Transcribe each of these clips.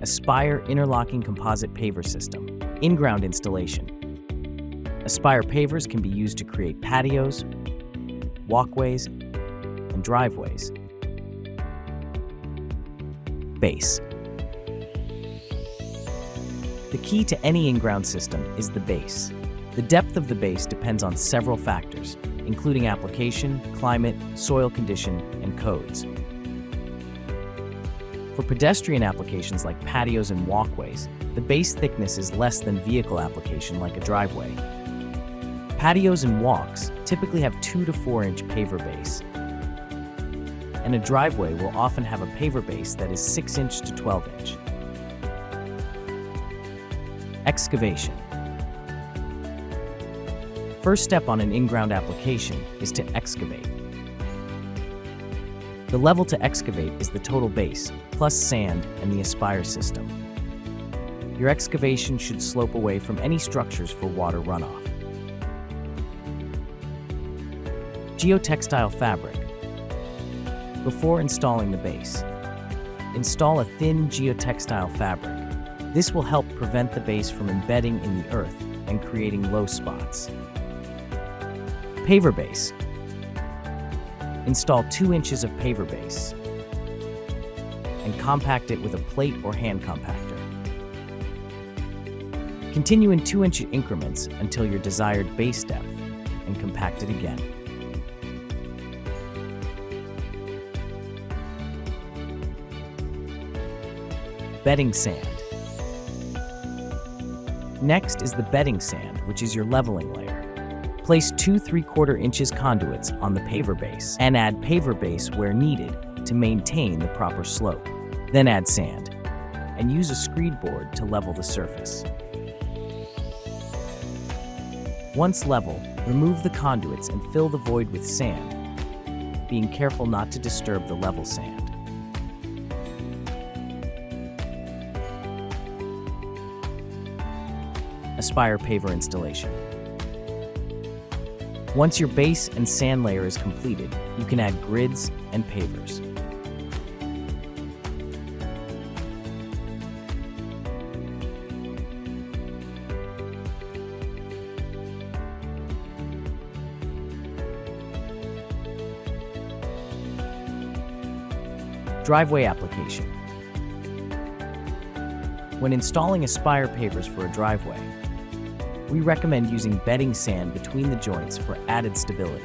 Aspire Interlocking Composite Paver System. In-ground installation. Aspire pavers can be used to create patios, walkways, and driveways. Base. The key to any in-ground system is the base. The depth of the base depends on several factors, including application, climate, soil condition, and codes. For pedestrian applications like patios and walkways, the base thickness is less than vehicle application like a driveway. Patios and walks typically have 2 to 4 inch paver base, and a driveway will often have a paver base that is 6 inch to 12 inch. Excavation. First step on an in-ground application is to excavate. The level to excavate is the total base, plus sand and the Aspire system. Your excavation should slope away from any structures for water runoff. Geotextile fabric. Before installing the base, install a thin geotextile fabric. This will help prevent the base from embedding in the earth and creating low spots. Paver base. Install 2 inches of paver base and compact it with a plate or hand compactor. Continue in 2-inch increments until your desired base depth and compact it again. Bedding sand. Next is the bedding sand, which is your leveling layer. Place 2 3/4 inches conduits on the paver base and add paver base where needed to maintain the proper slope. Then add sand and use a screed board to level the surface. Once level, remove the conduits and fill the void with sand, being careful not to disturb the level sand. Aspire paver installation. Once your base and sand layer is completed, you can add grids and pavers. Driveway application. When installing Aspire pavers for a driveway, we recommend using bedding sand between the joints for added stability.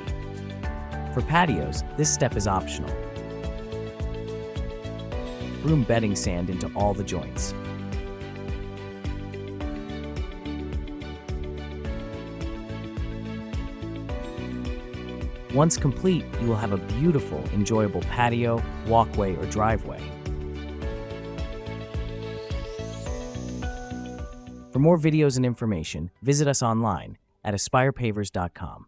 For patios, this step is optional. Broom bedding sand into all the joints. Once complete, you will have a beautiful, enjoyable patio, walkway, or driveway. For more videos and information, visit us online at aspirepavers.com.